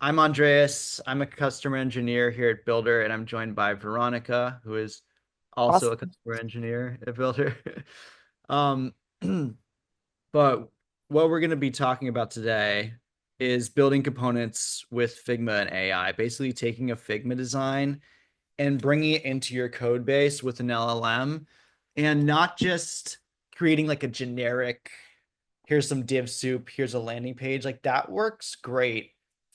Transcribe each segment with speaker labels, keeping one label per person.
Speaker 1: I'm Andreas. I'm a customer engineer here at Builder, and I'm joined by Veronica, who is also a
Speaker 2: Awesome.
Speaker 1: customer engineer at Builder. Um, but what we're going to be talking about today is building components with Figma and AI, basically taking a Figma design and bringing it into your code base with an LLM and not just creating like a generic, here's some div soup, here's a landing page. Like that works great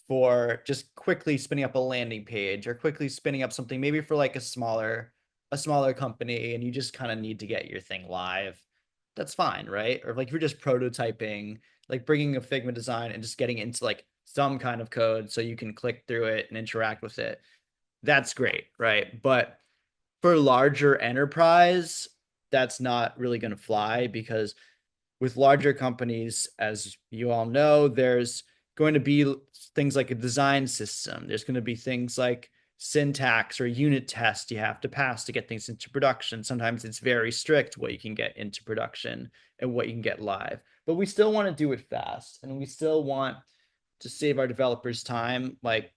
Speaker 1: for just quickly spinning up a landing page or quickly spinning up something maybe for like a smaller company and you just kind of need to get your thing live. That's fine, right? Or like if you're just prototyping, like bringing a Figma design and just getting into like some kind of code so you can click through it and interact with it, that's great, right? But for larger enterprise, that's not really going to fly because with larger companies, as you all know, there's going to be things like a design system. There's going to be things like syntax or unit tests you have to pass to get things into production. Sometimes it's very strict what you can get into production and what you can get live. But we still want to do it fast and we still want to save our developers time. Like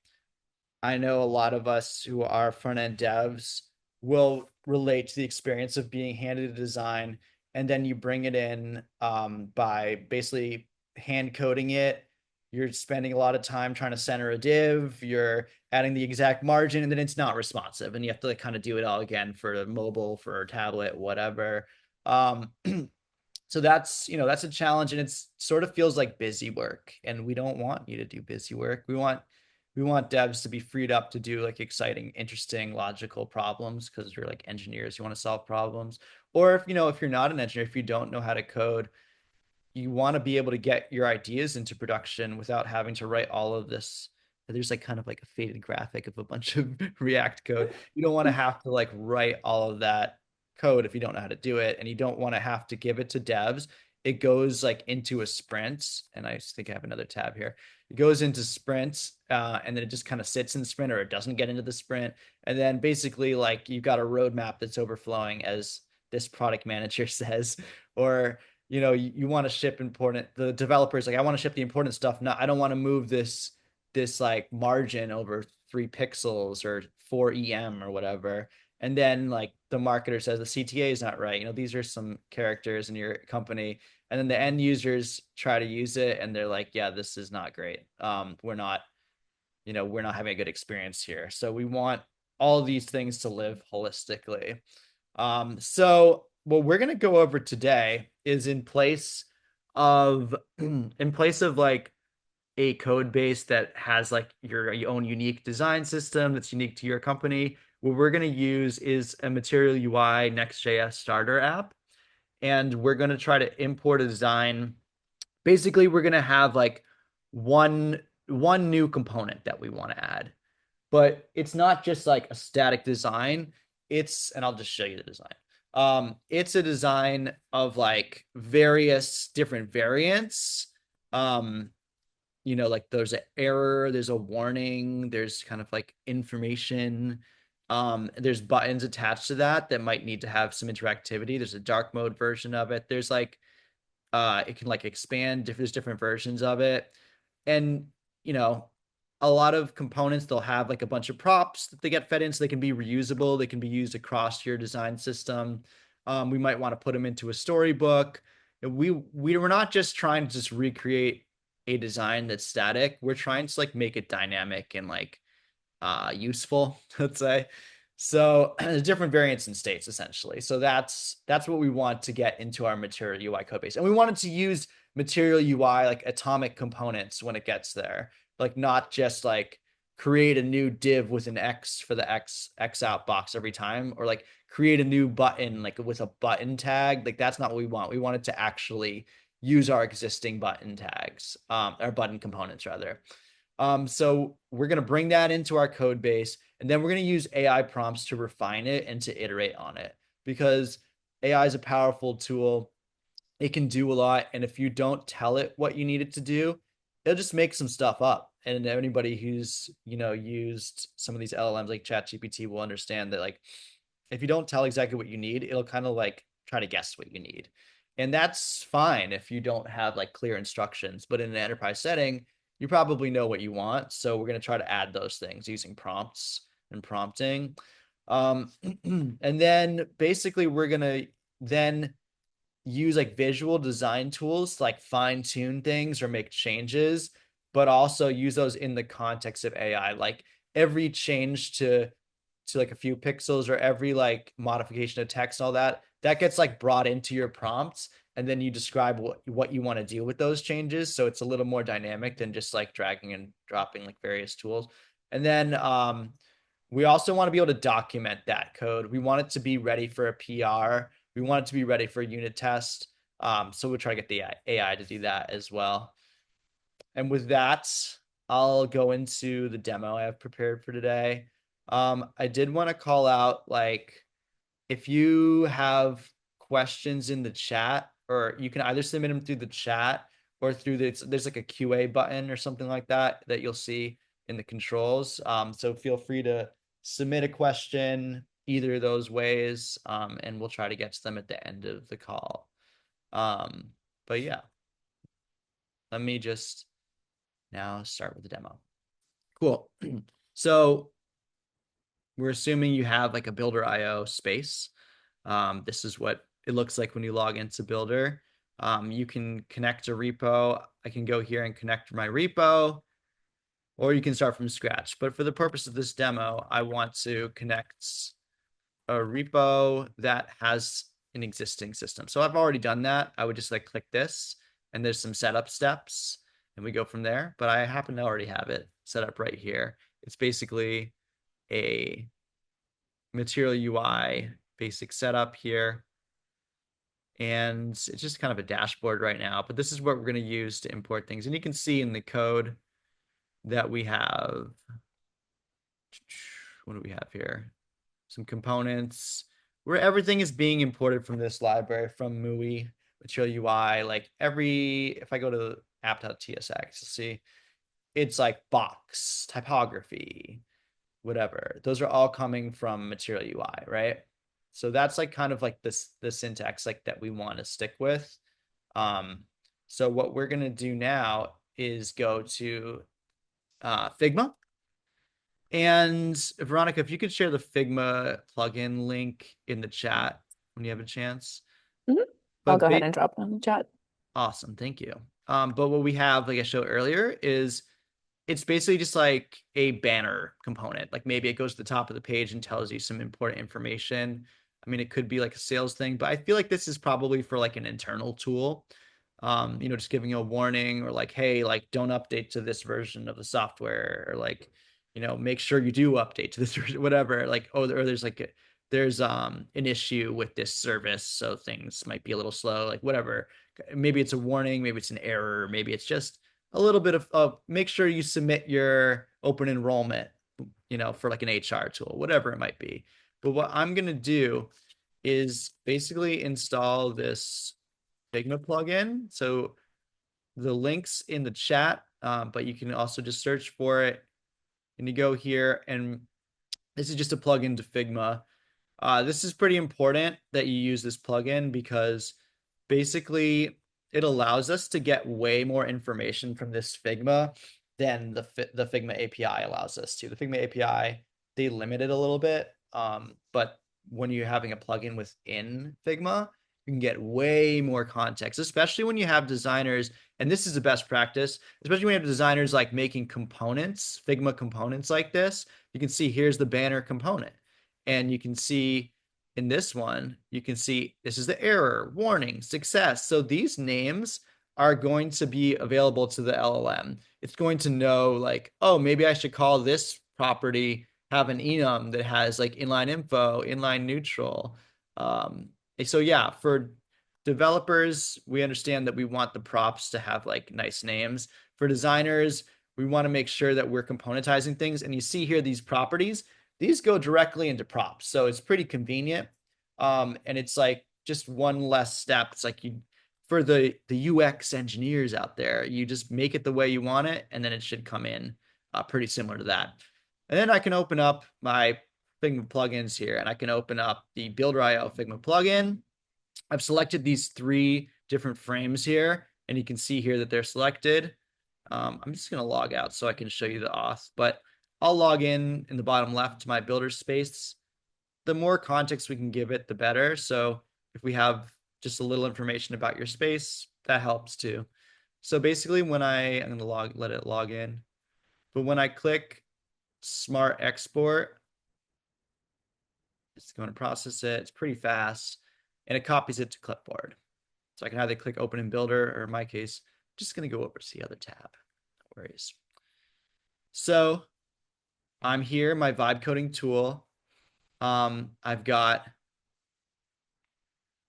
Speaker 1: I know a lot of us who are front end devs will relate to the experience of being handed a design and then you bring it in by basically hand coding it. You're spending a lot of time trying to center a div, you're adding the exact margin, and then it's not responsive. And you have to like kind of do it all again for mobile, for tablet, whatever. Um, so that's a challenge and it's sort of feels like busy work and we don't want you to do busy work. We want devs to be freed up to do like exciting, interesting, logical problems because you're like engineers, you want to solve problems. Or if you're not an engineer, if you don't know how to code, you want to be able to get your ideas into production without having to write all of this. There's like kind of like a faded graphic of a bunch of React code. You don't want to have to like write all of that code if you don't know how to do it, and you don't want to have to give it to devs. It goes like into a sprint, and I think I have another tab here. It goes into sprints, and then it just kind of sits in the sprint, or it doesn't get into the sprint, and then basically like you've got a roadmap that's overflowing, as this product manager says, or you want to ship important, the developers like, I want to ship the important stuff, not I don't want to move this like margin over 3 pixels or 4 em or whatever. And then like the marketer says the CTA is not right. These are some characters in your company, and then the end users try to use it and they're like, yeah, this is not great. We're not having a good experience here. So we want all these things to live holistically. So what we're gonna go over today is in place of like a code base that has like your own unique design system that's unique to your company. What we're gonna use is a Material UI Next.js starter app, and we're gonna try to import a design. Basically, we're gonna have like one new component that we want to add, but it's not just like a static design. And I'll just show you the design. It's a design of like various different variants. Um, like there's an error, there's a warning, there's kind of like information. There's buttons attached to that might need to have some interactivity. There's a dark mode version of it. There's like it can like expand. There's different versions of it, and you know, a lot of components they'll have like a bunch of props that they get fed in, so they can be reusable. They can be used across your design system. We might want to put them into a storybook. We were not just trying to just recreate a design that's static. We're trying to like make it dynamic and like useful, let's say. So different variants and states essentially. So that's what we want to get into our Material UI code base. And we wanted to use Material UI like atomic components when it gets there. Like not just like create a new div with an X for the X out box every time, or like create a new button like with a button tag. Like that's not what we want. We wanted to actually use our existing button tags, our button components rather. So we're going to bring that into our code base, and then we're going to use AI prompts to refine it and to iterate on it, because AI is a powerful tool. It can do a lot. And if you don't tell it what you need it to do, it'll just make some stuff up. And anybody who's, used some of these LLMs like ChatGPT will understand that like if you don't tell exactly what you need, it'll kind of like try to guess what you need. And that's fine if you don't have like clear instructions. But in an enterprise setting, you probably know what you want. So we're going to try to add those things using prompts and prompting. And then basically we're going to then use like visual design tools to like fine tune things or make changes, but also use those in the context of AI. Like every change to like a few pixels or every like modification of text and all that, that gets like brought into your prompts, and then you describe what you want to do with those changes. So it's a little more dynamic than just like dragging and dropping like various tools. And then we also want to be able to document that code. We want it to be ready for a PR. We want it to be ready for a unit test. So we'll try to get the AI to do that as well. And with that, I'll go into the demo I have prepared for today. I did want to call out, like, if you have questions in the chat, or you can either submit them through the chat or through there's like a QA button or something like that that you'll see in the controls. So feel free to submit a question either of those ways, and we'll try to get to them at the end of the call. But yeah, let me just now start with the demo. Cool. So we're assuming you have like a Builder IO space. This is what it looks like when you log into Builder. You can connect a repo. I can go here and connect my repo, or you can start from scratch. But for the purpose of this demo, I want to connect a repo that has an existing system. So I've already done that. I would just like click this, and there's some setup steps, and we go from there. But I happen to already have it set up right here. It's basically a Material UI basic setup here. And it's just kind of a dashboard right now, but this is what we're going to use to import things. And you can see in the code that we have, what do we have here? Some components where everything is being imported from this library, from MUI, Material UI. Like if I go to app.tsx, you'll see it's like box, typography, whatever. Those are all coming from Material UI, right? So that's like kind of like the syntax like that we want to stick with. So what we're gonna do now is go to Figma. And Veronica, if you could share the Figma plugin link in the chat when you have a chance.
Speaker 2: Mhm. I'll
Speaker 1: But
Speaker 2: go ahead and drop it on the chat.
Speaker 1: awesome, thank you. But what we have, like I showed earlier, is it's basically just like a banner component. Like maybe it goes to the top of the page and tells you some important information. I mean, it could be like a sales thing, but I feel like this is probably for like an internal tool. Just giving you a warning, or like, hey, like don't update to this version of the software, or like, make sure you do update to this version, whatever. Like, oh, or there's an issue with this service, so things might be a little slow, like whatever. Maybe it's a warning, maybe it's an error, maybe it's just a little bit of make sure you submit your open enrollment, for like an HR tool, whatever it might be. But what I'm going to do is basically install this Figma plugin. So the link's in the chat, but you can also just search for it, and you go here, and this is just a plugin to Figma. This is pretty important that you use this plugin because basically it allows us to get way more information from this Figma than the Figma API allows us to. The Figma API, they limit it a little bit, but when you're having a plugin within Figma, you can get way more context, especially when you have designers, and this is the best practice, especially when you have designers like making components, Figma components like this. You can see here's the banner component, and you can see in this one, you can see this is the error, warning, success. So these names are going to be available to the LLM. It's going to know like, oh, maybe I should call this property, have an enum that has like inline info, inline neutral. So yeah, for developers, we understand that we want the props to have like nice names. For designers, we want to make sure that we're componentizing things. And you see here these properties, these go directly into props. So it's pretty convenient. And it's like just one less step. It's like for the UX engineers out there, you just make it the way you want it, and then it should come in pretty similar to that. And then I can open up my Figma plugins here, and I can open up the Builder.io Figma plugin. I've selected these 3 different frames here, and you can see here that they're selected. I'm just going to log out so I can show you the auth, but I'll log in the bottom left to my builder space. The more context we can give it, the better. So if we have just a little information about your space, that helps too. So basically I'm going to let it log in. But when I click Smart Export, it's going to process it. It's pretty fast and it copies it to clipboard. So I can either click Open in Builder or in my case, I'm just going to go over to the other tab. No worries. So I'm here, my vibe coding tool. I've got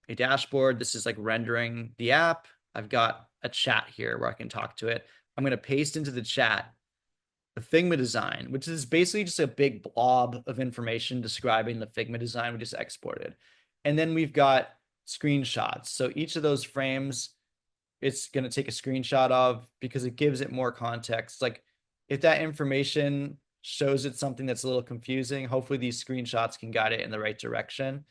Speaker 1: a dashboard. This is like rendering the app. I've got a chat here where I can talk to it. I'm going to paste into the chat the Figma design, which is basically just a big blob of information describing the Figma design we just exported. And then we've got screenshots. So each of those frames, it's going to take a screenshot of because it gives it more context. Like if that information shows it something that's a little confusing, hopefully these screenshots can guide it in the right direction.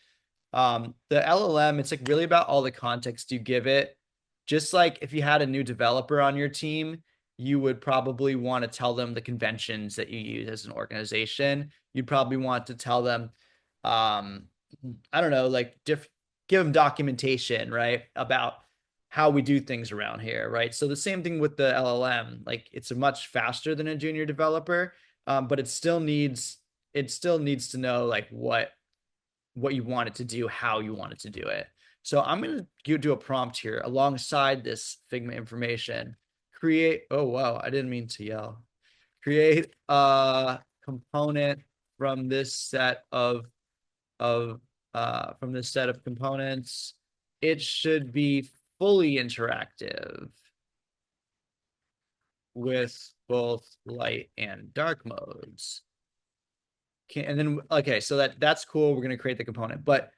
Speaker 1: The LLM, it's like really about all the context you give it. Just like if you had a new developer on your team, you would probably want to tell them the conventions that you use as an organization. You'd probably want to tell them, um, I don't know, like give them documentation, right, about how we do things around here, right? So the same thing with the LLM, like it's a much faster than a junior developer, but it still needs to know like what you want it to do, how you want it to do it. So I'm going to do a prompt here alongside this Figma information. Create, oh, wow, I didn't mean to yell. Create a component from this set of from this set of components. It should be fully interactive with both light and dark modes. And then okay, so that's cool. We're going to create the component, but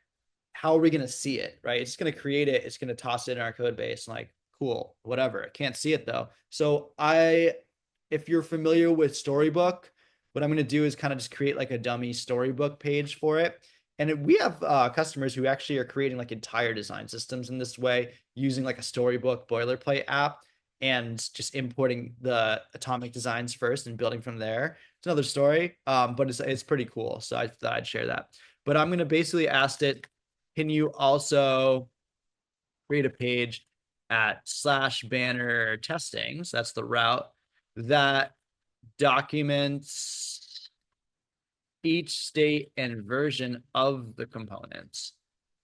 Speaker 1: how are we going to see it, right? It's going to create it. It's going to toss it in our code base. Like, cool, whatever. I can't see it though. So if you're familiar with Storybook, what I'm going to do is kind of just create like a dummy Storybook page for it. And we have customers who actually are creating like entire design systems in this way using like a Storybook boilerplate app and just importing the atomic designs first and building from there. It's another story, but it's pretty cool. So I thought I'd share that. But I'm going to basically ask it, can you also create a page at slash banner testing? So that's the route that documents each state and version of the components,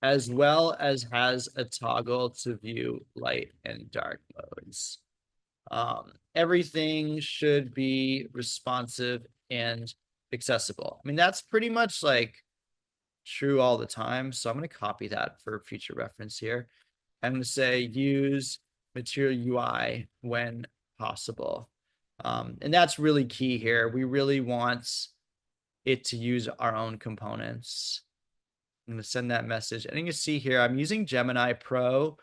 Speaker 1: as well as has a toggle to view light and dark modes. Everything should be responsive and accessible. I mean, that's pretty much like true all the time. So I'm going to copy that for future reference here. I'm going to say use material UI when possible. And that's really key here. We really want it to use our own components. I'm going to send that message. And you can see here, I'm using Gemini Pro,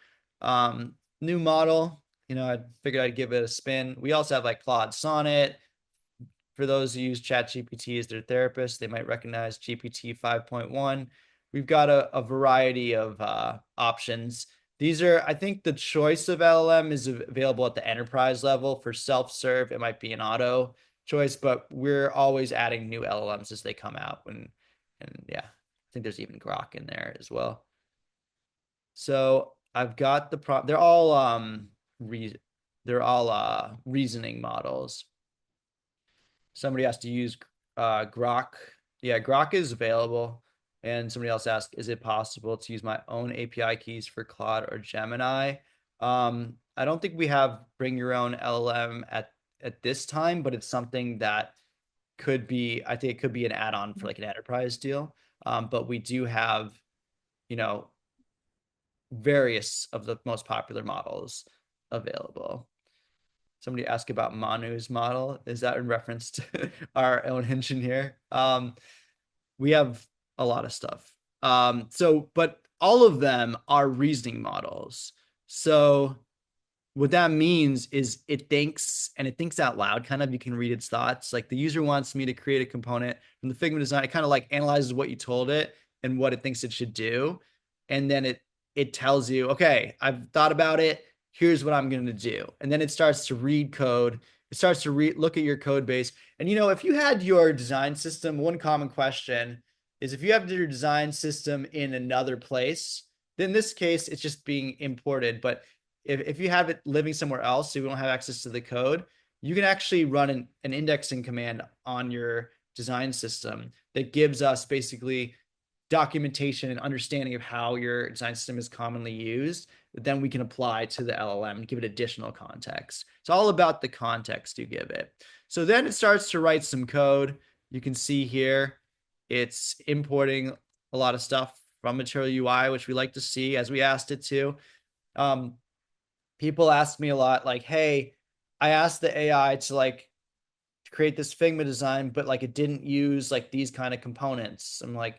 Speaker 1: new model. I figured I'd give it a spin. We also have like Claude Sonnet. For those who use ChatGPT as their therapist, they might recognize GPT 5.1. We've got a variety of options. I think the choice of LLM is available at the enterprise level. For self-serve, it might be an auto choice, but we're always adding new LLMs as they come out. And yeah, I think there's even Grok in there as well. So I've got the prompt. They're all reasoning models. Somebody has to use Grok. Yeah, Grok is available. And somebody else asked, is it possible to use my own API keys for Claude or Gemini? I don't think we have bring your own LLM at this time, but it's something that I think it could be an add-on for like an enterprise deal. But we do have, you know, various of the most popular models available. Somebody asked about Manu's model. Is that in reference to our own engine here? We have a lot of stuff. But all of them are reasoning models. So what that means is it thinks and it thinks out loud, kind of. You can read its thoughts. Like the user wants me to create a component from the Figma design. It kind of like analyzes what you told it and what it thinks it should do. And then it tells you, okay, I've thought about it. here's what I'm going to do. And then it starts to read code. It starts to look at your code base. And if you had your design system, one common question is if you have your design system in another place, then in this case, it's just being imported. But if you have it living somewhere else, so you don't have access to the code, you can actually run an indexing command on your design system that gives us basically documentation and understanding of how your design system is commonly used that then we can apply to the LLM and give it additional context. It's all about the context you give it. So then it starts to write some code. You can see here it's importing a lot of stuff from Material UI, which we like to see as we asked it to. Um, People ask me a lot, like, hey, I asked the AI to create this Figma design, but it didn't use these kind of components. I'm like,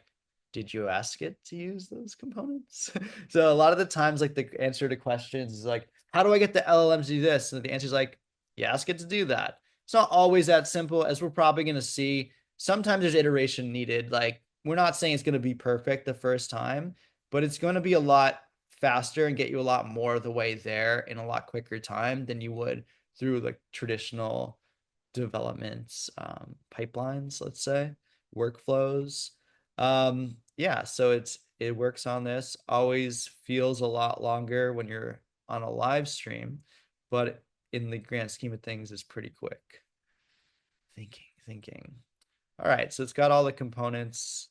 Speaker 1: did you ask it to use those components? So a lot of the times, the answer to questions is how do I get the LLM to do this? And the answer is you ask it to do that. It's not always that simple, as we're probably going to see. Sometimes there's iteration needed. We're not saying it's going to be perfect the first time, but it's going to be a lot faster and get you a lot more of the way there in a lot quicker time than you would through traditional development pipelines, let's say, workflows. Yeah, so it works on this. Always feels a lot longer when you're on a live stream, but in the grand scheme of things is pretty quick. Thinking. All right, so it's got all the components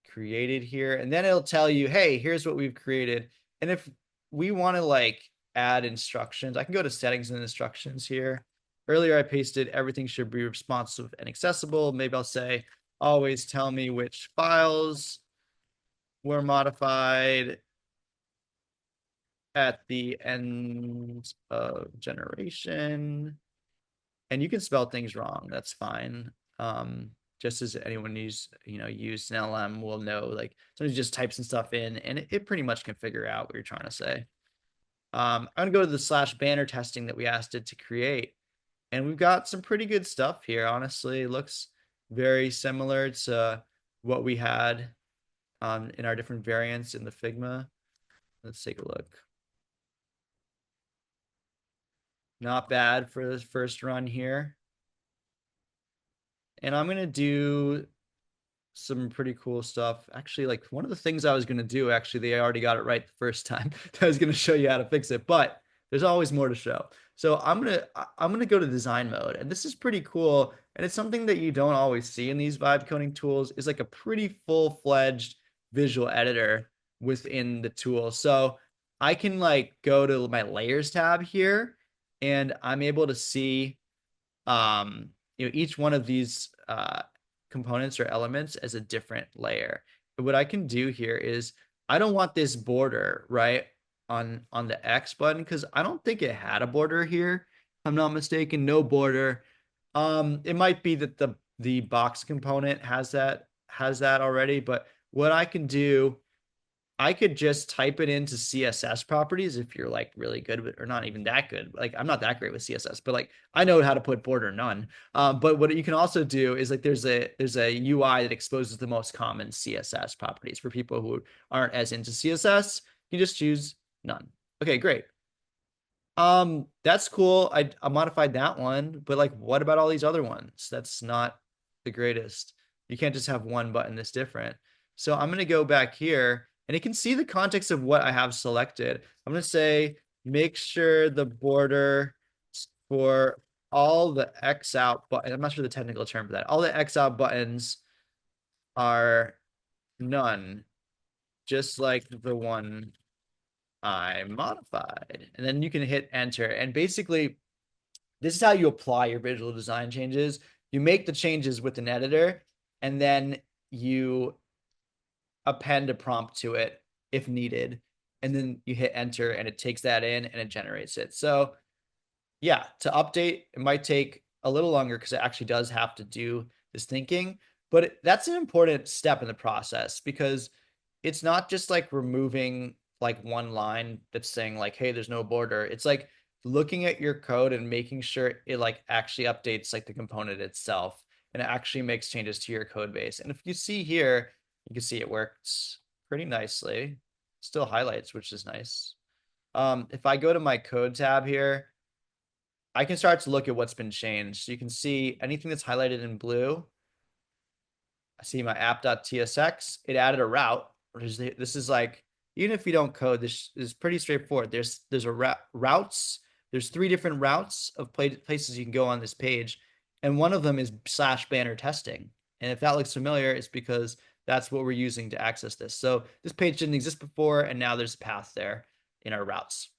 Speaker 1: created here, and then it'll tell you, hey, here's what we've created. And if we want to add instructions, I can go to settings and instructions here. Earlier I pasted everything should be responsive and accessible. Maybe I'll say always tell me which files were modified at the end of generation. And you can spell things wrong, that's fine. Just as anyone used an LLM will know, somebody just types some stuff in and it pretty much can figure out what you're trying to say. I'm gonna go to the /banner testing that we asked it to create, and we've got some pretty good stuff here. Honestly, it looks very similar to what we had in our different variants in the Figma. Let's take a look. Not bad for this first run here. And I'm gonna do some pretty cool stuff. Actually, one of the things I was going to do, actually, they already got it right the first time. I was going to show you how to fix it, but there's always more to show. So I'm gonna go to design mode, and this is pretty cool. And it's something that you don't always see in these vibe coding tools, is a pretty full-fledged visual editor within the tool. So I can go to my layers tab here, and I'm able to see each one of these components or elements as a different layer. But what I can do here is I don't want this border right on the X button, because I don't think it had a border here. If I'm not mistaken, no border. It might be that the box component has that already, but what I can do, I could just type it into CSS properties if you're really good with, or not even that good. I'm not that great with CSS, but I know how to put border none. But what you can also do is there's a UI that exposes the most common CSS properties for people who aren't as into CSS. You just choose none. Okay, great. That's cool. I modified that one, but what about all these other ones? That's not the greatest. You can't just have one button that's different. So I'm gonna go back here, and you can see the context of what I have selected. I'm gonna say make sure the border for all the X out button. I'm not sure the technical term for that. All the X out buttons are none, just like the one I modified. And then you can hit enter. And basically, this is how you apply your visual design changes. You make the changes with an editor, and then you append a prompt to it if needed. And then you hit enter, and it takes that in and it generates it. So yeah, to update, it might take a little longer because it actually does have to do this thinking. But that's an important step in the process, because it's not just removing one line that's saying hey, there's no border. It's looking at your code and making sure it actually updates the component itself, and it actually makes changes to your code base. And if you see here, you can see it works pretty nicely. still highlights, which is nice. If I go to my code tab here, I can start to look at what's been changed. So you can see anything that's highlighted in blue. I see my app.tsx. It added a route. This is like, even if you don't code, this is pretty straightforward. There's routes. There's 3 different routes of places you can go on this page, and one of them is /banner testing. And if that looks familiar, it's because that's what we're using to access this. So this page didn't exist before, and now there's a path there in our routes.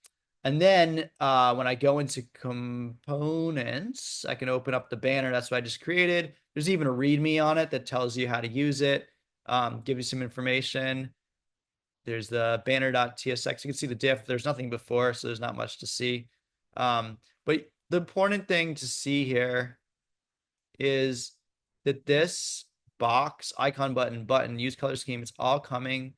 Speaker 1: And then when I go into components, I can open up the banner. That's what I just created. There's even a README on it that tells you how to use it, give you some information. There's the banner.tsx. You can see the diff. There's nothing before, so there's not much to see. But the important thing to see here is that this box, icon, button, use color scheme, it's all coming.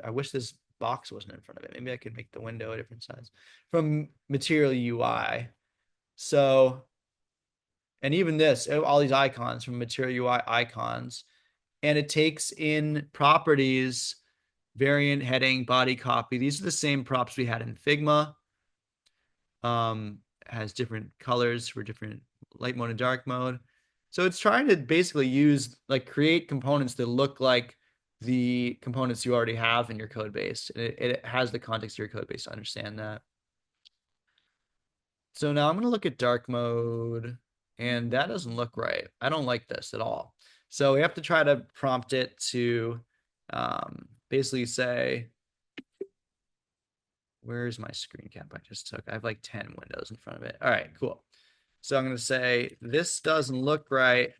Speaker 1: I wish this box wasn't in front of it. Maybe I could make the window a different size from Material UI. So, and even this, all these icons from Material UI icons, and it takes in properties, variant, heading, body, copy. These are the same props we had in Figma. Has different colors for different light mode and dark mode. So it's trying to basically use, like, create components that look like the components you already have in your code base. It has the context of your code base to understand that. So now I'm going to look at dark mode, and that doesn't look right. I don't like this at all. So we have to try to prompt it to basically say, where's my screen cap I just took? I have like 10 windows in front of it. All right, cool. So I'm going to say, this doesn't look right.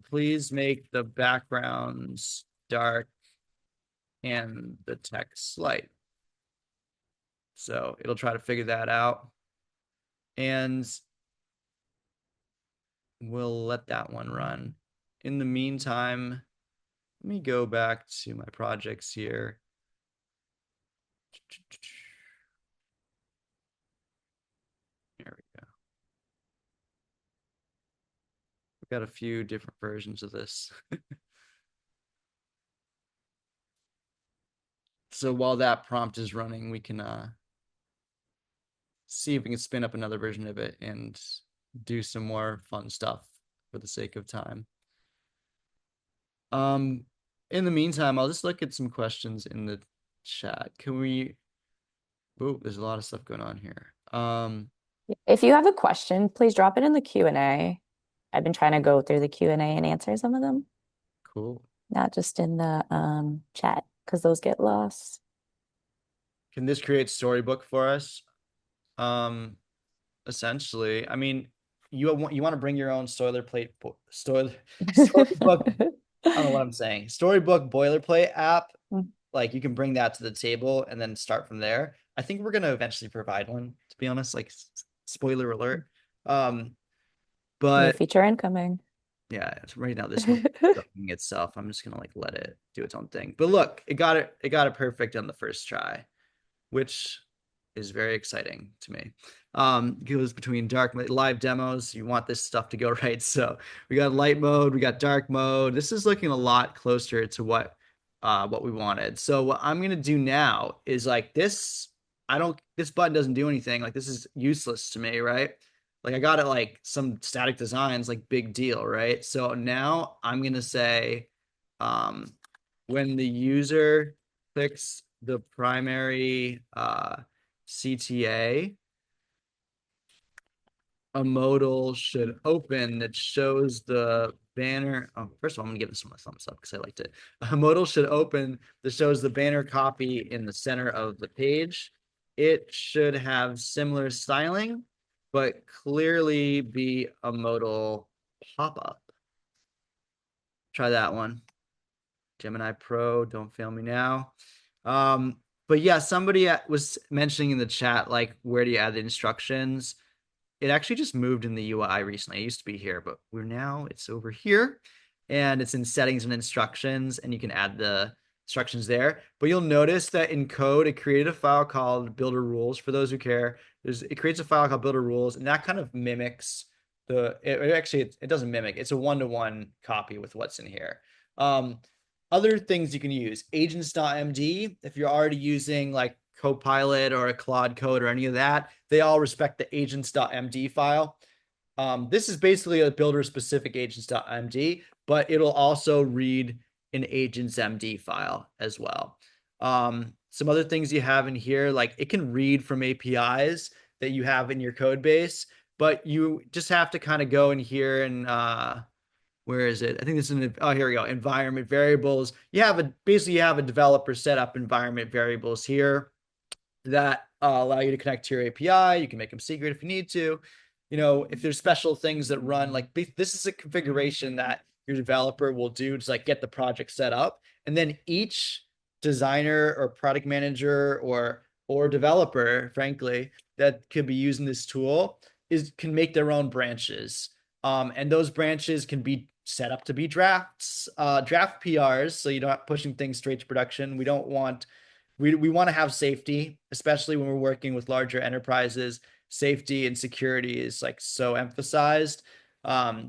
Speaker 1: Please make the backgrounds dark and the text light. So it'll try to figure that out. And we'll let that one run. In the meantime, let me go back to my projects here. There we go. We've got a few different versions of this. So while that prompt is running, we can see if we can spin up another version of it and do some more fun stuff for the sake of time. In the meantime, I'll just look at some questions in the chat. Can we? Oh, there's a lot of stuff going on here.
Speaker 2: If you have a question, please drop it in the Q&A. I've been trying to go through the Q&A and answer some of them,
Speaker 1: Cool.
Speaker 2: not just in the chat, because those get lost.
Speaker 1: Can this create storybook for us? Essentially, I mean, you want to bring your own storybook. I don't know what I'm saying. Storybook boilerplate app. Like, you can bring that to the table and then start from there. I think we're gonna eventually provide one, to be honest. Like, spoiler alert.
Speaker 2: New
Speaker 1: But
Speaker 2: feature incoming.
Speaker 1: yeah, right now this one itself. I'm just gonna like let it do its own thing. But look, it got it perfect on the first try, which is very exciting to me. Goes between dark live demos. You want this stuff to go right. So we got light mode, we got dark mode. This is looking a lot closer to what we wanted. So what I'm gonna do now is like this. This button doesn't do anything. Like, this is useless to me, right? Like, I got it like some static designs, like, big deal, right? So now I'm gonna say, when the user clicks the primary CTA, a modal should open that shows the banner. Oh, first of all, I'm gonna give this one a thumbs up because I liked it. A modal should open that shows the banner copy in the center of the page. It should have similar styling, but clearly be a modal pop-up. Try that one. Gemini Pro, don't fail me now. But yeah, somebody was mentioning in the chat, like, where do you add the instructions? It actually just moved in the UI recently. It used to be here, but it's over here, and it's in settings and instructions, and you can add the instructions there. But you'll notice that in code, it created a file called builder rules. For those who care, it creates a file called builder rules, and that kind of mimics it doesn't mimic. It's a one-to-one copy with what's in here. other things you can use agents.md. If you're already using like Copilot or a Claude Code or any of that, they all respect the agents.md file. This is basically a builder specific agents.md, but it'll also read an agents.md file as well. Some other things you have in here, like it can read from APIs that you have in your code base, but you just have to kind of go in here and where is it? I think this is oh, here we go. Environment variables. Basically you have a developer set up environment variables here that allow you to connect to your API. You can make them secret if you need to. If there's special things that run, like this is a configuration that your developer will do to like get the project set up, and then each designer or product manager or developer, frankly, that could be using this tool can make their own branches. And those branches can be set up to be draft PRs, so you're not pushing things straight to production. We want to have safety, especially when we're working with larger enterprises. Safety and security is like so emphasized.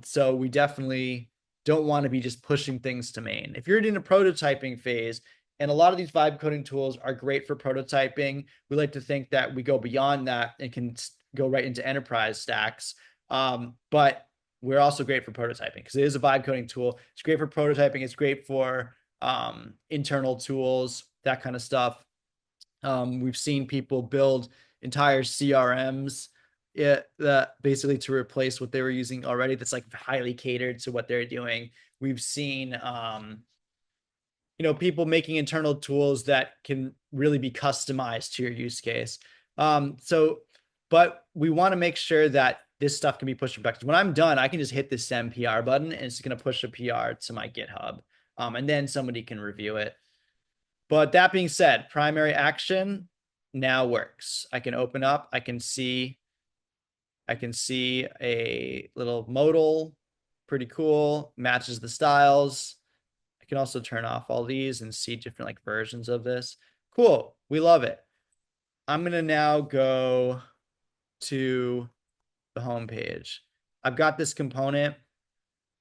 Speaker 1: So we definitely don't want to be just pushing things to main. If you're in a prototyping phase, and a lot of these vibe coding tools are great for prototyping, we like to think that we go beyond that and can go right into enterprise stacks. But we're also great for prototyping because it is a vibe coding tool. It's great for prototyping. It's great for internal tools, that kind of stuff. We've seen people build entire CRMs basically to replace what they were using already. That's like highly catered to what they're doing. We've seen people making internal tools that can really be customized to your use case. But we want to make sure that this stuff can be pushed to production. When I'm done, I can just hit the send PR button and it's going to push a PR to my GitHub. And then somebody can review it. But that being said, primary action now works. I can open up, I can see a little modal, pretty cool, matches the styles. I can also turn off all these and see different like versions of this. Cool, we love it. I'm gonna now go to the home page. I've got this component,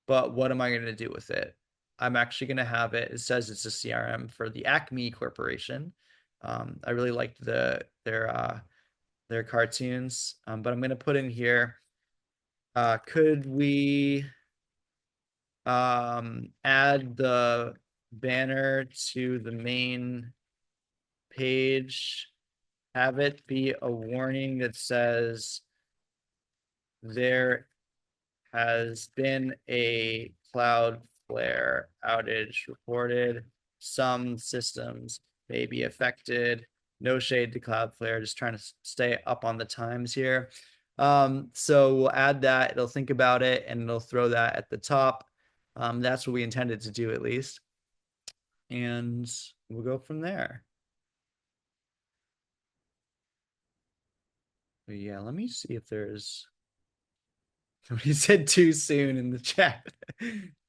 Speaker 1: but what am I going to do with it? I'm actually going to have it. It says it's a CRM for the Acme Corporation. I really liked their cartoons, but I'm going to put in here. Could we add the banner to the main page? Have it be a warning that says there has been a Cloudflare outage reported. Some systems may be affected. No shade to Cloudflare, just trying to stay up on the times here. So we'll add that. It'll think about it and it'll throw that at the top. That's what we intended to do at least. And we'll go from there. But yeah, let me see if there's somebody said too soon in the chat.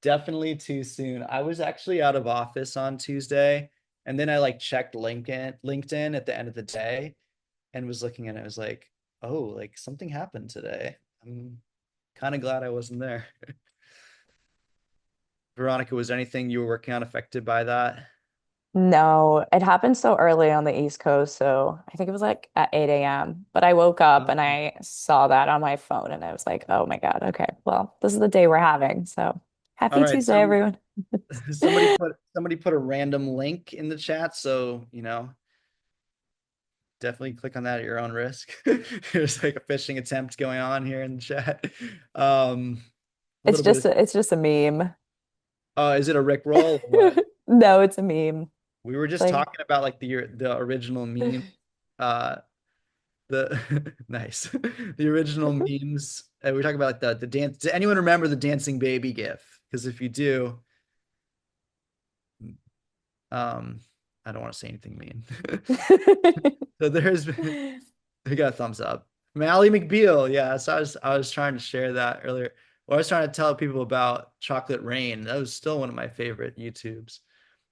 Speaker 1: Definitely too soon. I was actually out of office on Tuesday, and then I like checked LinkedIn at the end of the day and was looking at it. I was like, oh, like something happened today. I'm kind of glad I wasn't there. Veronica, was anything you were working on affected by that?
Speaker 2: No, it happened so early on the East Coast, so I think it was like at 8 a.m. But I woke up and
Speaker 1: Um,
Speaker 2: I saw that on my phone and I was like, oh my God, okay, well, this is the day we're having. So
Speaker 1: all
Speaker 2: happy
Speaker 1: right,
Speaker 2: Tuesday, everyone.
Speaker 1: somebody put a random link in the chat, so definitely click on that at your own risk. There's like a phishing attempt going on here in the chat. A little bit of
Speaker 2: It's just a meme.
Speaker 1: is it a Rick roll or what?
Speaker 2: No, it's a meme.
Speaker 1: We were
Speaker 2: It's
Speaker 1: just
Speaker 2: like
Speaker 1: talking about like the original meme, uh the nice. The original memes. We were talking about like the dance. Does anyone remember the dancing baby gif? Because if you do, um I don't want to say anything mean. So there's been we got a thumbs up. Mally McBeal, yeah. So I was trying to share that earlier. Or I was trying to tell people about Chocolate Rain. That was still one of my favorite YouTubes.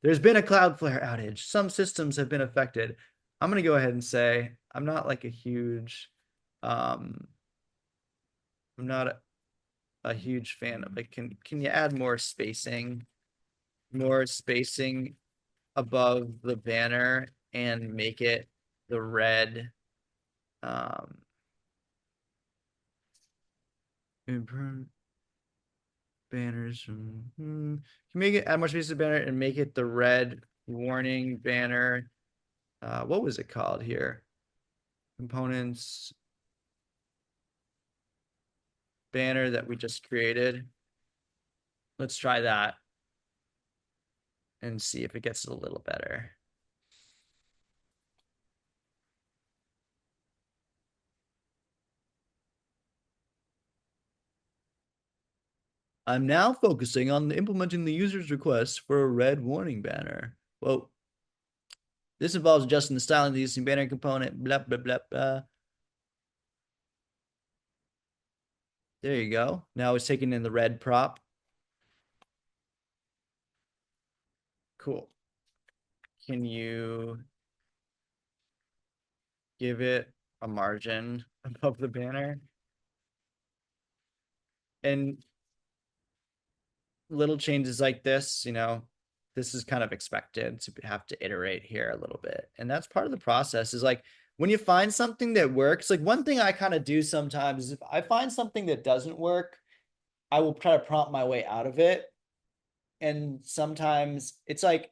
Speaker 1: There's been a Cloudflare outage. Some systems have been affected. I'm gonna go ahead and say I'm not like a huge um I'm not a huge fan of it. Can you add more spacing more spacing above the banner and make it the red imprint banners. Can make it add more space to the banner and make it the red warning banner. What was it called here? Components banner that we just created. Let's try that and see if it gets a little better. I'm now focusing on implementing the user's request for a red warning banner. Whoa. This involves adjusting the styling of the existing banner component, blah, blah, blah, blah. There you go. Now it's taking in the red prop. Cool. Can you give it a margin above the banner? And little changes like this, this is kind of expected to have to iterate here a little bit. And that's part of the process is like when you find something that works, like one thing I kind of do sometimes is if I find something that doesn't work, I will try to prompt my way out of it. And sometimes it's like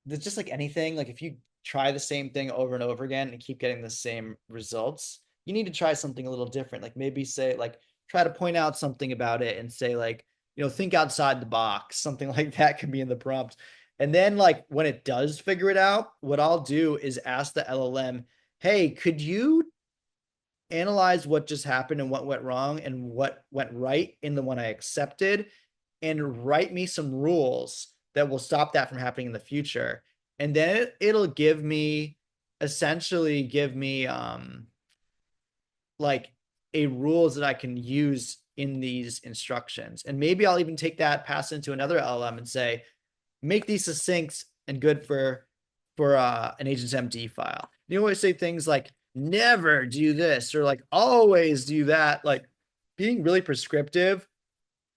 Speaker 1: it's just like anything. Like if you try the same thing over and over again and keep getting the same results, you need to try something a little different. Like maybe say like try to point out something about it and say like, think outside the box. Something like that can be in the prompt. And then like when it does figure it out, what I'll do is ask the LLM, hey, could you analyze what just happened and what went wrong and what went right in the one I accepted and write me some rules that will stop that from happening in the future. And then it'll give me essentially give me like a rules that I can use in these instructions. And maybe I'll even take that, pass it into another LLM and say, make these succinct and good for an agent's MD file. You always say things like never do this or like always do that, like being really prescriptive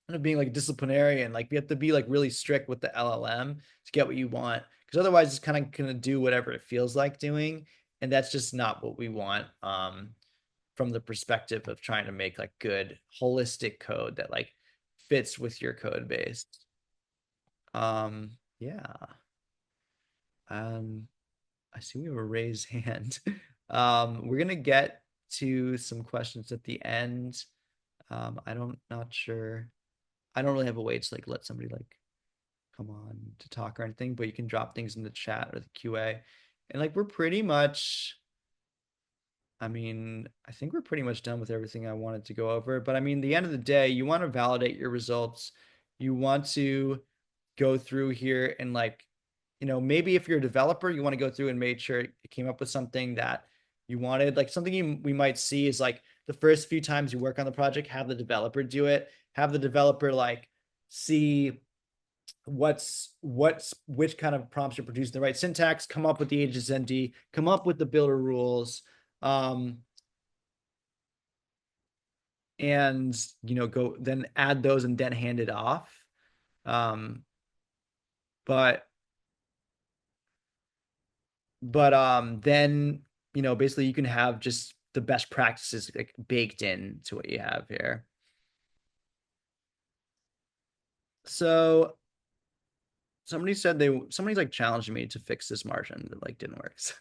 Speaker 1: and being like a disciplinarian. Like you have to be like really strict with the LLM to get what you want, because otherwise it's kind of gonna do whatever it feels like doing, and that's just not what we want. From the perspective of trying to make like good holistic code that like fits with your code base. Yeah. Um, I see we have a raised hand. We're gonna get to some questions at the end. I don't not sure. I don't really have a way to like let somebody like come on to talk or anything, but you can drop things in the chat or the QA. And like we're pretty much, I mean, I think we're pretty much done with everything I wanted to go over. But I mean, the end of the day, you want to validate your results. You want to go through here and like, maybe if you're a developer, you want to go through and make sure it came up with something that you wanted. Like something we might see is like the first few times you work on the project, have the developer do it, have the developer like see which kind of prompts you're producing, the right syntax, come up with the agent's ND, come up with the builder rules, um, and go then add those and then hand it off. Um, but then basically you can have just the best practices like baked in to what you have here. So somebody's like challenging me to fix this margin that like didn't work. So,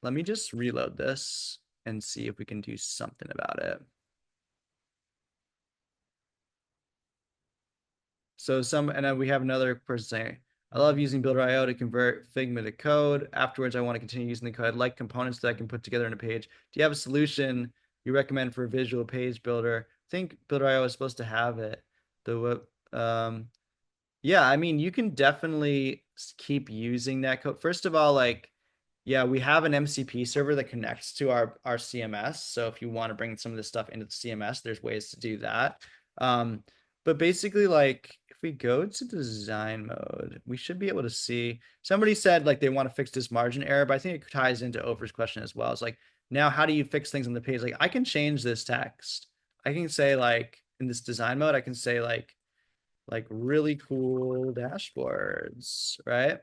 Speaker 1: let me just reload this and see if we can do something about it. And then we have another person saying, I love using Builder.io to convert Figma to code. Afterwards, I want to continue using the code. I'd like components that I can put together in a page. Do you have a solution you recommend for a visual page builder? I think Builder.io is supposed to have it. Yeah, I mean, you can definitely keep using that code. First of all, like, yeah, we have an MCP server that connects to our CMS. So if you want to bring some of this stuff into the CMS, there's ways to do that. But basically, like, if we go to design mode, we should be able to see. Somebody said like they want to fix this margin error, but I think it ties into Oprah's question as well. It's like, now how do you fix things on the page? Like, I can change this text. I can say like in this design mode, I can say like really cool dashboards, right?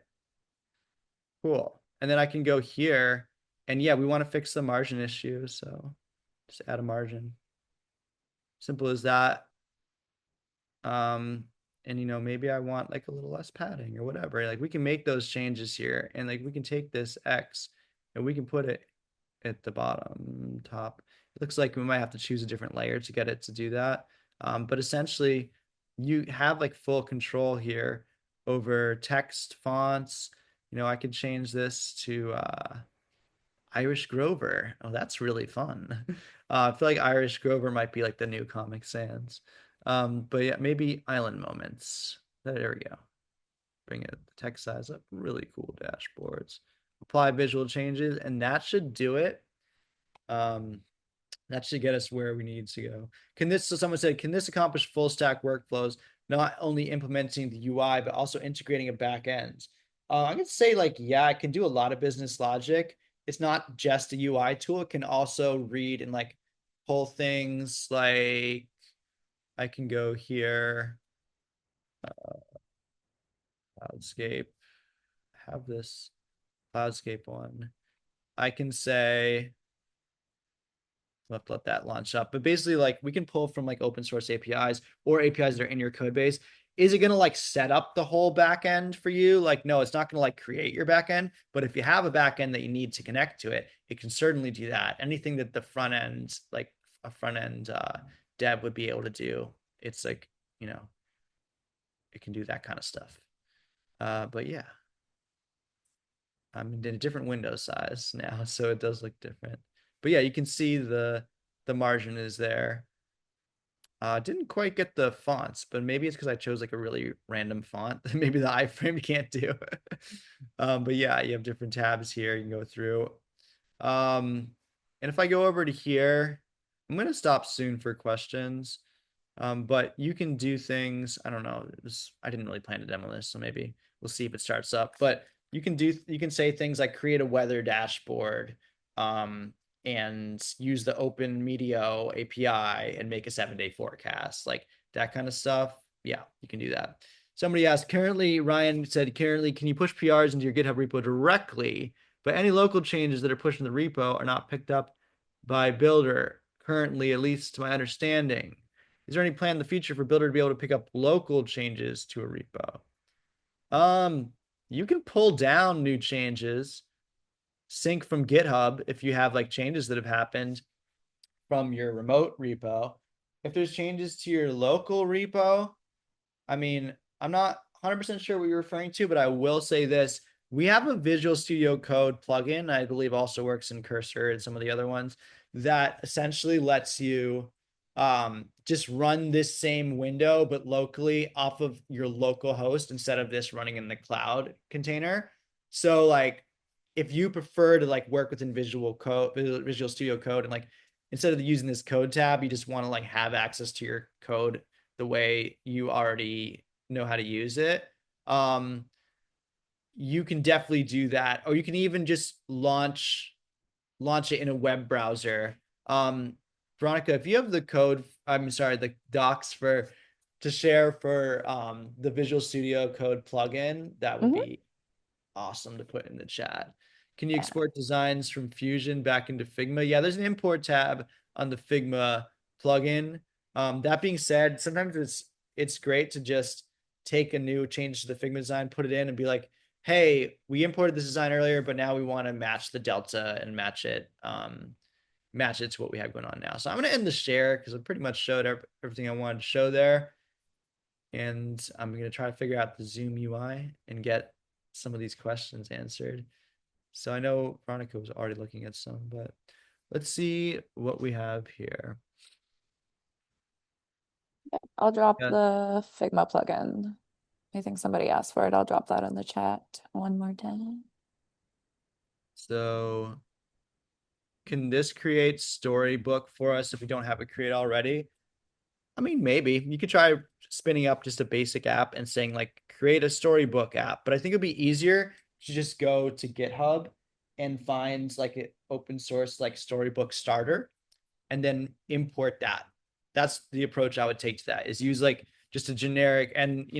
Speaker 1: Cool. And then I can go here and yeah, we want to fix the margin issue. So just add a margin. Simple as that. Um, and maybe I want like a little less padding or whatever. Like we can make those changes here and like we can take this X and we can put it at the bottom top. It looks like we might have to choose a different layer to get it to do that. But essentially you have like full control here over text fonts. I could change this to Irish Grover. Oh, that's really fun. I feel like Irish Grover might be like the new Comic Sans. But yeah, maybe Island Moments. There we go. Bring it the text size up. Really cool dashboards. Apply visual changes, and that should do it. Um, that should get us where we need to go. So someone said, can this accomplish full stack workflows, not only implementing the UI, but also integrating a back end? I could say like, yeah, it can do a lot of business logic. It's not just a UI tool. It can also read and like pull things like I can go here, Cloudscape, have this Cloudscape one. I can say, we'll have to let that launch up. But basically, like we can pull from like open source APIs or APIs that are in your code base. Is it going to like set up the whole backend for you? Like, no, it's not going to like create your backend. But if you have a backend that you need to connect to it, it can certainly do that. Anything that the front end, like a front end dev would be able to do, it's like, you know, it can do that kind of stuff. But yeah, I'm in a different window size now, so it does look different. But yeah, you can see the margin is there. Didn't quite get the fonts, but maybe it's because I chose like a really random font that maybe the iframe can't do. But yeah, you have different tabs here you can go through. Um, and if I go over to here, I'm gonna stop soon for questions. But you can do things. I don't know. I didn't really plan to demo this, so maybe we'll see if it starts up. But you can say things like create a weather dashboard, and use the Open Medio API and make a 7-day forecast, like that kind of stuff. Yeah, you can do that. Somebody asked, Ryan said, currently, can you push PRs into your GitHub repo directly, but any local changes that are pushed in the repo are not picked up by Builder currently, at least to my understanding. Is there any plan in the future for Builder to be able to pick up local changes to a repo? You can pull down new changes, sync from GitHub if you have like changes that have happened from your remote repo. If there's changes to your local repo, I mean, I'm not 100% sure what you're referring to, but I will say this. We have a Visual Studio Code plugin, I believe also works in Cursor and some of the other ones, that essentially lets you just run this same window, but locally off of your local host instead of this running in the cloud container. So like if you prefer to like work within Visual Studio Code and like instead of using this code tab, you just want to like have access to your code the way you already know how to use it. Um, you can definitely do that, or you can even just launch it in a web browser. Veronica, if you have the code, I'm sorry, the docs for to share for the Visual Studio Code plugin, that would
Speaker 2: Hmm.
Speaker 1: be awesome to put in the chat. Can you
Speaker 2: Yeah.
Speaker 1: export designs from Fusion back into Figma? Yeah, there's an import tab on the Figma plugin. That being said, sometimes it's great to just take a new change to the Figma design, put it in, and be like, "Hey, we imported this design earlier, but now we want to match the delta and match it to what we have going on now." So I'm gonna end the share because I pretty much showed everything I wanted to show there, and I'm gonna try to figure out the Zoom UI and get some of these questions answered. So I know Veronica was already looking at some, but let's see what we have here.
Speaker 2: I'll drop
Speaker 1: Yeah.
Speaker 2: the Figma plugin. I think somebody asked for it. I'll drop that in the chat one more time.
Speaker 1: So can this create storybook for us if we don't have it created already? I mean, maybe you could try spinning up just a basic app and saying like create a storybook app, but I think it'd be easier to just go to GitHub and find like an open source like storybook starter and then import that. That's the approach I would take to that is use like just a generic. And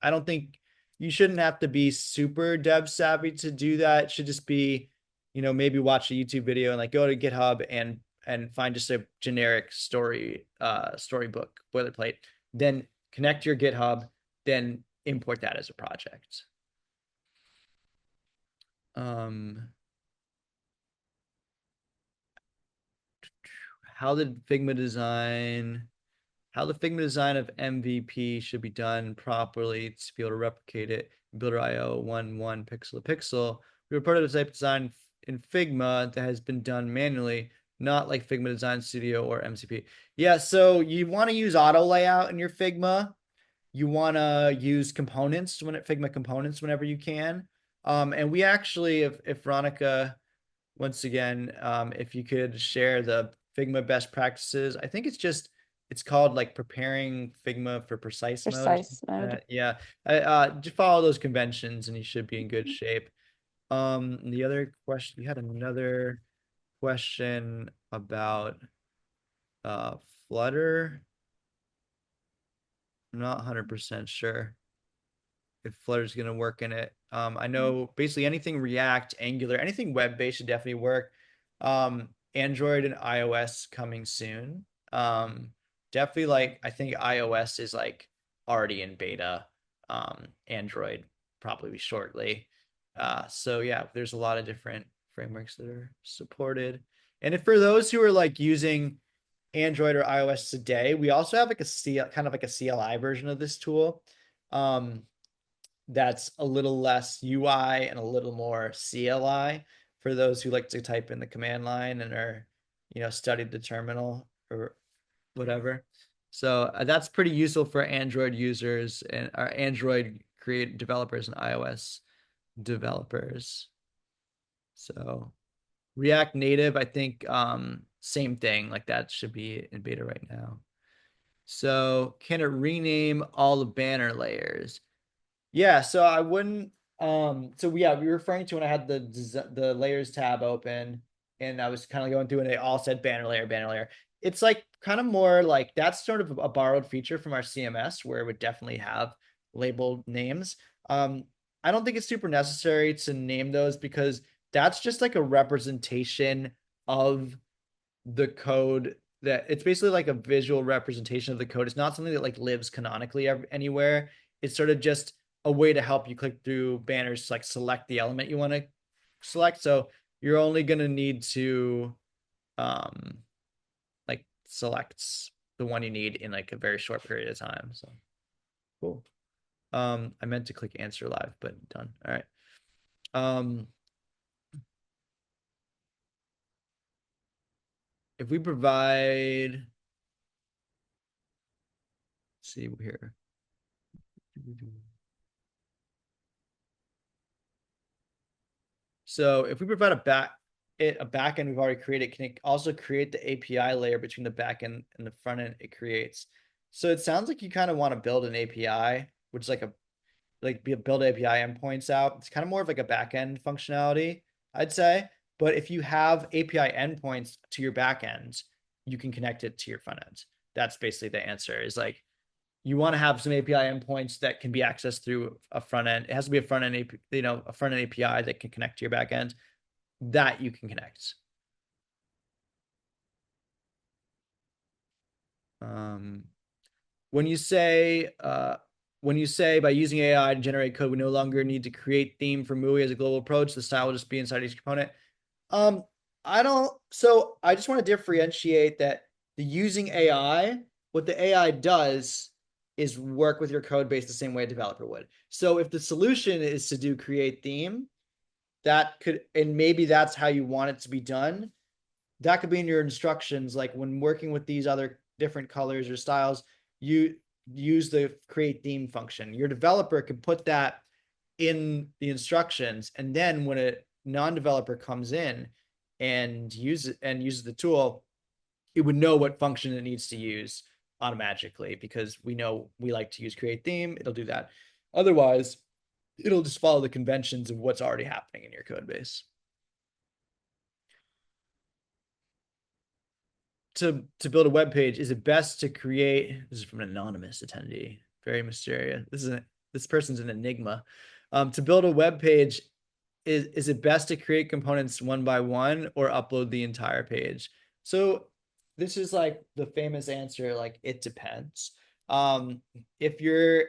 Speaker 1: I don't think you shouldn't have to be super dev savvy to do that. It should just be, maybe watch a YouTube video and like go to GitHub and find just a generic storybook boilerplate. Then connect to your GitHub, then import that as a project. Um, how did Figma design? How the Figma design of MVP should be done properly to be able to replicate it in Builder IO 1 pixel to pixel. We have a prototype design in Figma that has been done manually, not like Figma Design Studio or MCP. Yeah, so you want to use auto layout in your Figma. You want to use components Figma components whenever you can. And we actually, if Veronica, once again, if you could share the Figma best practices, I think it's called like preparing Figma for precise mode.
Speaker 2: Precise mode.
Speaker 1: Yeah, just follow those conventions and you should be in good shape. The other question, you had another question about uh Flutter. I'm not 100% sure if Flutter's going to work in it. I know basically anything React, Angular, anything web-based should definitely work. Android and iOS coming soon. Definitely like I think iOS is like already in beta. Android probably shortly. So yeah, there's a lot of different frameworks that are supported. And if for those who are like using Android or iOS today, we also have like kind of like a CLI version of this tool. Um, that's a little less UI and a little more CLI for those who like to type in the command line and are, studied the terminal or whatever. So that's pretty useful for Android users and our Android create developers and iOS developers. So React Native, I think same thing, like that should be in beta right now. So can it rename all the banner layers? Yeah, so I wouldn't so yeah, we were referring to when I had the layers tab open and I was kind of going through and they all said banner layer, banner layer. It's like kind of more like that's sort of a borrowed feature from our CMS where it would definitely have labeled names. Um, I don't think it's super necessary to name those because that's just like a representation of the code that it's basically like a visual representation of the code. It's not something that like lives canonically anywhere. It's sort of just a way to help you click through banners to like select the element you want to select. So you're only going to need to um like select the one you need in like a very short period of time. So cool. I meant to click answer live, but done. All right. Um, if we provide, let's see here. So if we provide a backend we've already created, can it also create the API layer between the backend and the front end it creates? So it sounds like you kind of want to build an API, which is build API endpoints out. It's kind of more of like a backend functionality, I'd say. But if you have API endpoints to your backend, you can connect it to your front end. That's basically the answer. Is like you want to have some API endpoints that can be accessed through a front end. It has to be a front end, a front end API that can connect to your back end that you can connect. Um, when you say by using AI to generate code, we no longer need to create theme for MUI as a global approach. The style will just be inside each component. Um, I don't. So I just want to differentiate that the using AI, what the AI does is work with your code base the same way a developer would. So if the solution is to do create theme, that could, and maybe that's how you want it to be done. That could be in your instructions. Like when working with these other different colors or styles, you use the create theme function. Your developer could put that in the instructions. And then when a non-developer comes in and uses the tool, it would know what function it needs to use automatically because we know we like to use create theme. It'll do that. Otherwise, it'll just follow the conventions of what's already happening in your code base. To build a web page, is it best to create? This is from an anonymous attendee. Very mysterious. This person's an enigma. To build a web page, is it best to create components one by one or upload the entire page? So this is like the famous answer, like it depends. Um, if you're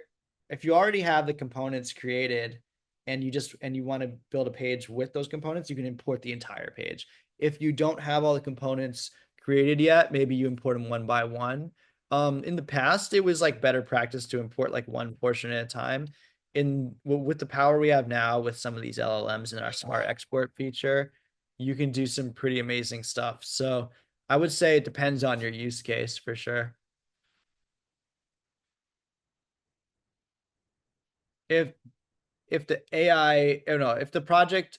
Speaker 1: if you already have the components created and you want to build a page with those components, you can import the entire page. If you don't have all the components created yet, maybe you import them one by one. In the past, it was like better practice to import like one portion at a time. In with the power we have now with some of these LLMs and our smart export feature, you can do some pretty amazing stuff. So I would say it depends on your use case for sure. If if the AI, or no, if the project,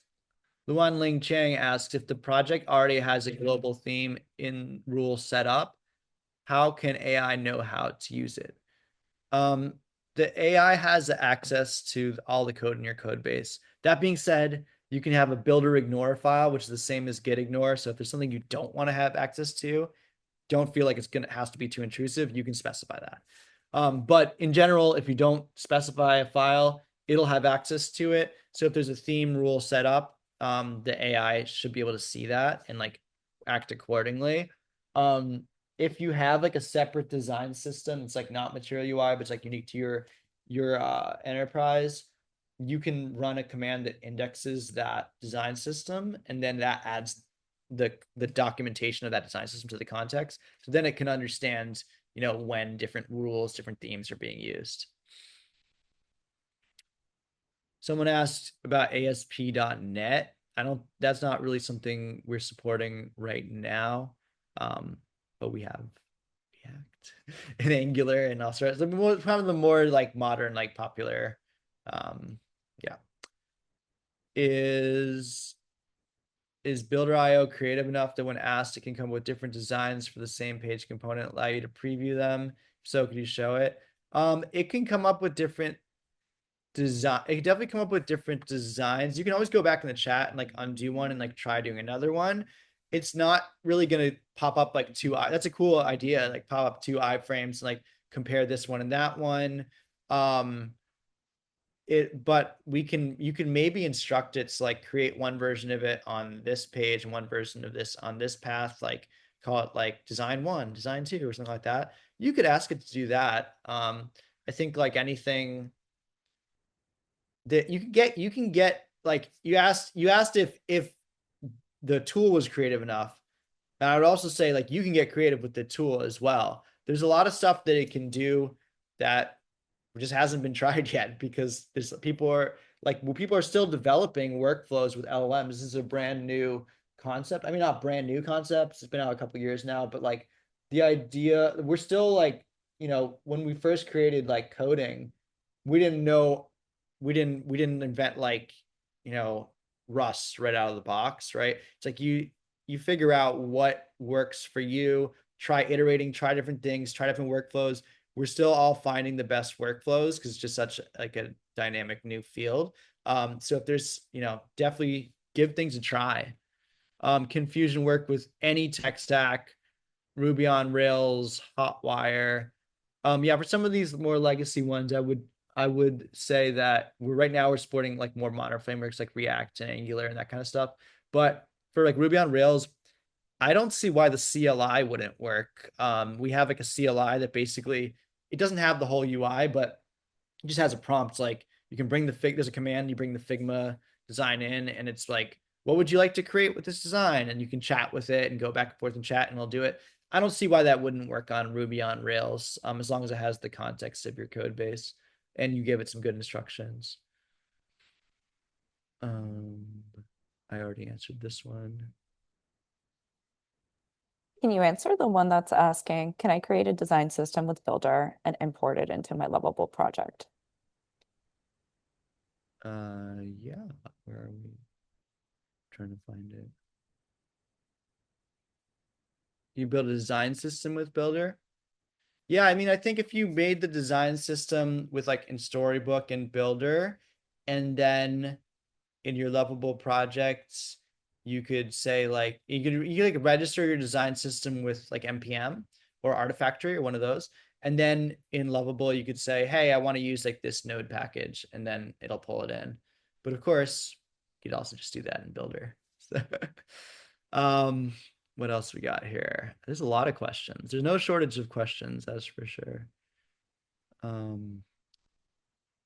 Speaker 1: Luan Ling Chang asks if the project already has a global theme in rule set up, how can AI know how to use it? Um, the AI has access to all the code in your code base. That being said, you can have a builder ignore file, which is the same as git ignore. So if there's something you don't want to have access to, don't feel like it has to be too intrusive, you can specify that. But in general, if you don't specify a file, it'll have access to it. So if there's a theme rule set up, the AI should be able to see that and like act accordingly. Um, if you have like a separate design system, it's like not material UI, but it's like unique to your enterprise, you can run a command that indexes that design system, and then that adds the documentation of that design system to the context. So then it can understand, when different rules, different themes are being used. Someone asked about ASP.NET. I don't, that's not really something we're supporting right now. But we have React and Angular and all sorts of kind of the more like modern, like popular. Um, yeah. Is is Builder.io creative enough that when asked, it can come with different designs for the same page component, allow you to preview them? If so, could you show it? It can come up with different design. It can definitely come up with different designs. You can always go back in the chat and like undo one and like try doing another one. It's not really gonna pop up like two. That's a cool idea. Like pop up two iframes, like compare this one and that one. Um, but you can maybe instruct it to like create one version of it on this page and one version of this on this path, like call it like design one, design two, or something like that. You could ask it to do that. I think like anything that you can get like you asked if the tool was creative enough. And I would also say like you can get creative with the tool as well. There's a lot of stuff that it can do that just hasn't been tried yet because there's people are still developing workflows with LLMs. This is a brand new concept. I mean, not brand new concepts. It's been out a couple years now, but like the idea, we're still like, when we first created like coding, we didn't know, we didn't invent like, you know, Rust right out of the box, right? It's like you figure out what works for you, try iterating, try different things, try different workflows. We're still all finding the best workflows because it's just such like a dynamic new field. So if there's, definitely give things a try. Confusion work with any tech stack, Ruby on Rails, Hotwire. Yeah, for some of these more legacy ones, I would say that we're supporting like more modern frameworks like React and Angular and that kind of stuff. But for like Ruby on Rails, I don't see why the CLI wouldn't work. We have like a CLI that basically it doesn't have the whole UI, but it just has a prompt. Like you can bring there's a command, you bring the Figma design in, and it's like, what would you like to create with this design? And you can chat with it and go back and forth and chat, and it'll do it. I don't see why that wouldn't work on Ruby on Rails, as long as it has the context of your code base and you give it some good instructions. Um, I already answered this one.
Speaker 2: Can you answer the one that's asking, can I create a design system with Builder and import it into my Lovable project?
Speaker 1: Yeah, where are we? Trying to find it. You build a design system with Builder? Yeah, I mean, I think if you made the design system with like in Storybook and Builder, and then in your Lovable projects, you could say like you could like register your design system with like npm or Artifactory or one of those, And then in Lovable, you could say, hey, I want to use like this node package, and then it'll pull it in. But of course, you could also just do that in Builder. So, um, what else we got here? There's a lot of questions. There's no shortage of questions, that's for sure. Um,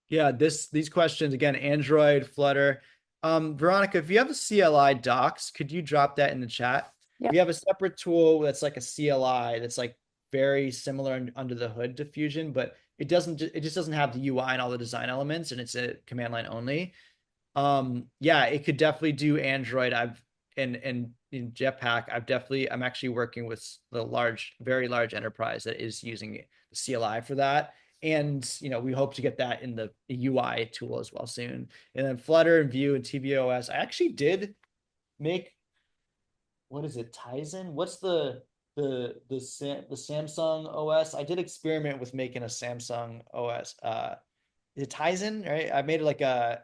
Speaker 1: yeah, these questions again, Android, Flutter. Veronica, if you have a CLI docs, could you drop that in the chat? We
Speaker 2: Yep.
Speaker 1: have a separate tool that's like a CLI that's like very similar under the hood to Fusion, but it just doesn't have the UI and all the design elements, and it's a command line only. Yeah, it could definitely do Android. I've and in Jetpack, I'm actually working with the very large enterprise that is using the CLI for that. And we hope to get that in the UI tool as well soon. And then Flutter and Vue and tvOS. I actually did make, what is it, Tizen? What's the Samsung OS? I did experiment with making a Samsung OS. Is it Tizen, right? I made like a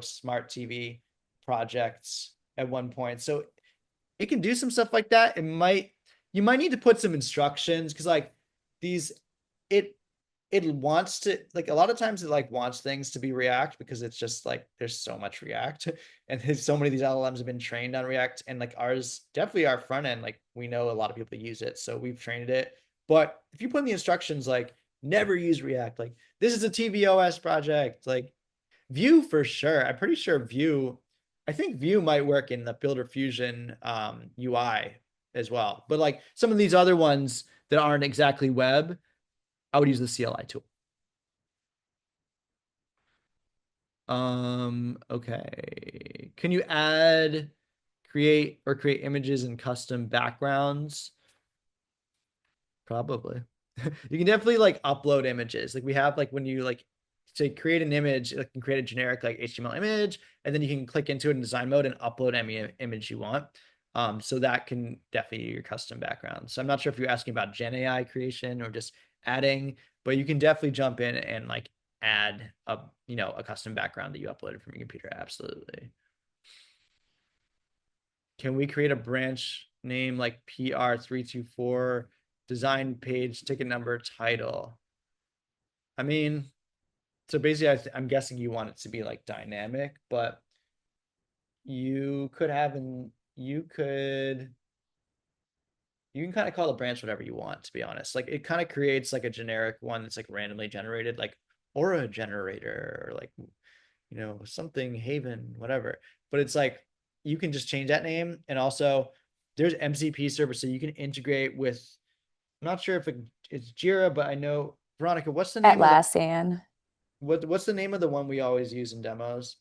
Speaker 1: smart TV project at one point. So it can do some stuff like that. You might need to put some instructions because like these it it wants to, like, a lot of times it like wants things to be React because it's just like there's so much React and there's so many of these LLMs have been trained on React, and like ours, definitely our front end, like we know a lot of people use it, so we've trained it. But if you put in the instructions like never use React, like this is a tvOS project, like Vue for sure. I'm pretty sure Vue, I think Vue might work in the Builder Fusion UI as well. But like some of these other ones that aren't exactly web, I would use the CLI tool. Okay. Can you create images and custom backgrounds? Probably. You can definitely like upload images. Like we have like when you like say create an image, it can create a generic like HTML image, and then you can click into it in design mode and upload any image you want. So that can definitely be your custom background. So I'm not sure if you're asking about Gen AI creation or just adding, but you can definitely jump in and like add a custom background that you uploaded from your computer. Absolutely. Can we create a branch name like PR324 design page ticket number title? I mean, so basically I'm guessing you want it to be like dynamic, but you could have an you can kind of call the branch whatever you want, to be honest. Like it kind of creates like a generic one that's like randomly generated, like aura generator or like something Haven, whatever. But it's like you can just change that name. And also there's MCP servers, so you can integrate with, I'm not sure if it's Jira, but I know, Veronica, what's the name of the
Speaker 2: Atlassian.
Speaker 1: what's the name of the one we always use in demos?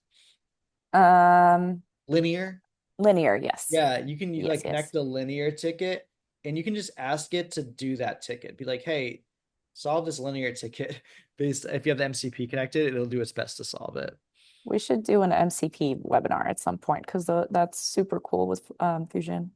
Speaker 2: Um,
Speaker 1: Linear.
Speaker 2: Linear, yes.
Speaker 1: Yeah, you can
Speaker 2: Yes,
Speaker 1: like
Speaker 2: yes.
Speaker 1: connect a linear ticket, and you can just ask it to do that ticket. Be like, hey, solve this linear ticket. Based, if you have the MCP connected, it'll do its best to solve it.
Speaker 2: We should do an MCP webinar at some point because that's super cool with Fusion.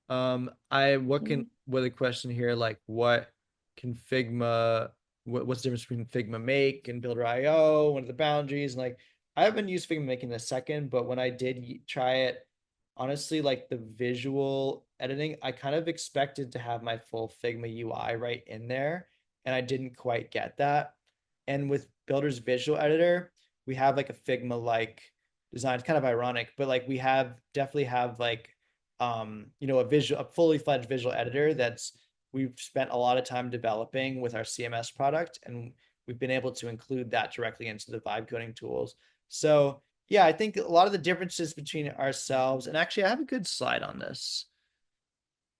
Speaker 1: I what can with a question here, like what can Figma, what's the difference between Figma Make and Builder IO? What are the boundaries? And like I haven't used Figma Make in a second, but when I did try it, honestly, like the visual editing, I kind of expected to have my full Figma UI right in there, and I didn't quite get that. And with Builder's visual editor, we have like a Figma like design. It's kind of ironic, but like we definitely have like a fully fledged visual editor that's we've spent a lot of time developing with our CMS product, and we've been able to include that directly into the vibe coding tools. So yeah, I think a lot of the differences between ourselves, and actually I have a good slide on this.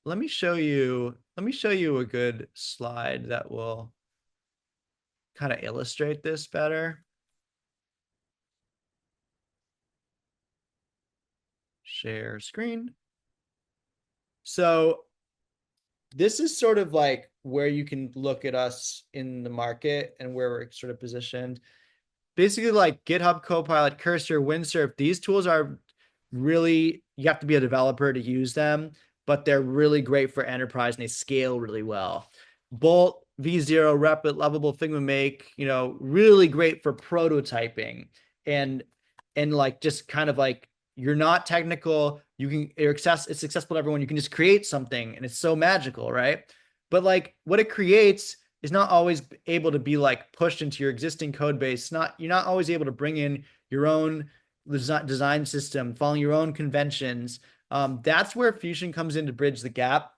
Speaker 1: Let me show you a good slide that will kind of illustrate this better. Share screen. So this is sort of like where you can look at us in the market and where we're sort of positioned. Basically, like GitHub Copilot, Cursor, Windsurf, these tools are really, you have to be a developer to use them, but they're really great for enterprise and they scale really well. Bolt, V0, Replit, Lovable, Figma Make, really great for prototyping and like just kind of like you're not technical, it's accessible to everyone. You can just create something and it's so magical, right? But like what it creates is not always able to be like pushed into your existing code base. Not You're not always able to bring in your own design system, following your own conventions. That's where Fusion comes in to bridge the gap.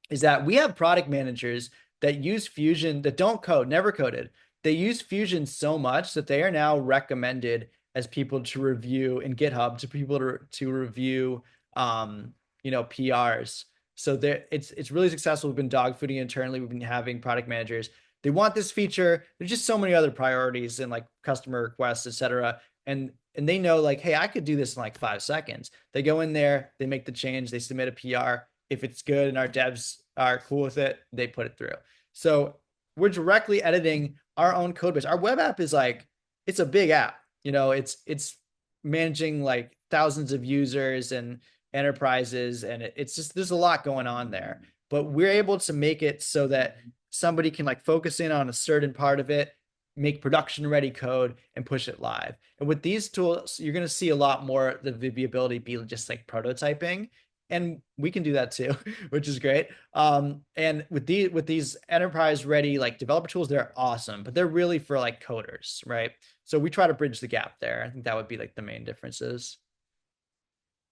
Speaker 1: Is that we have product managers that use Fusion that don't code, never coded. They use Fusion so much that they are now recommended as people to review in GitHub, to people to review, PRs. So there, it's really successful. We've been dogfooding internally. We've been having product managers. They want this feature. There's just so many other priorities and like customer requests, etc. And they know like, hey, I could do this in like 5 seconds. They go in there, they make the change, they submit a PR. If it's good and our devs are cool with it, they put it through. So we're directly editing our own code base. Our web app is like, it's a big app. It's managing like thousands of users and enterprises, and it's just there's a lot going on there. But we're able to make it so that somebody can like focus in on a certain part of it, make production ready code, and push it live. And with these tools, you're going to see a lot more the ability be just like prototyping, and we can do that too, which is great. And with these enterprise ready like developer tools, they're awesome, but they're really for like coders, right? So we try to bridge the gap there. I think that would be like the main differences,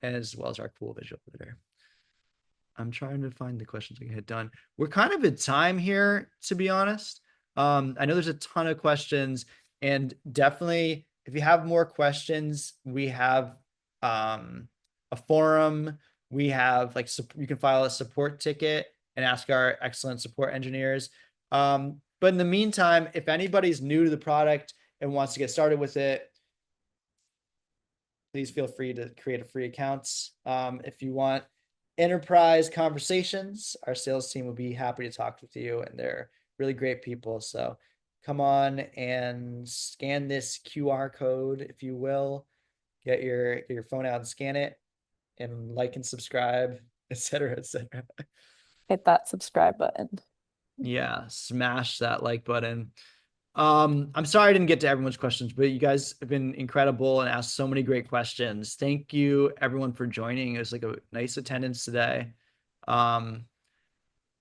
Speaker 1: as well as our cool visual editor. I'm trying to find the questions I can hit done. We're kind of at time here, to be honest. I know there's a ton of questions, and definitely if you have more questions, we have a forum. We have like you can file a support ticket and ask our excellent support engineers. But in the meantime, if anybody's new to the product and wants to get started with it, please feel free to create a free account. If you want enterprise conversations, our sales team will be happy to talk with you, and they're really great people. So come on and scan this QR code, if you will. Get your phone out and scan it, and like and subscribe, etc., etc.
Speaker 2: Hit that subscribe button.
Speaker 1: Yeah, smash that like button. I'm sorry I didn't get to everyone's questions, but you guys have been incredible and asked so many great questions. Thank you everyone for joining. It was like a nice attendance today. Um,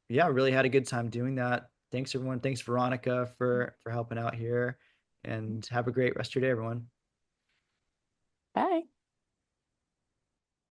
Speaker 1: yeah, really had a good time doing that. Thanks everyone. Thanks Veronica for helping out here, and have a great rest of your day, everyone.
Speaker 2: Bye.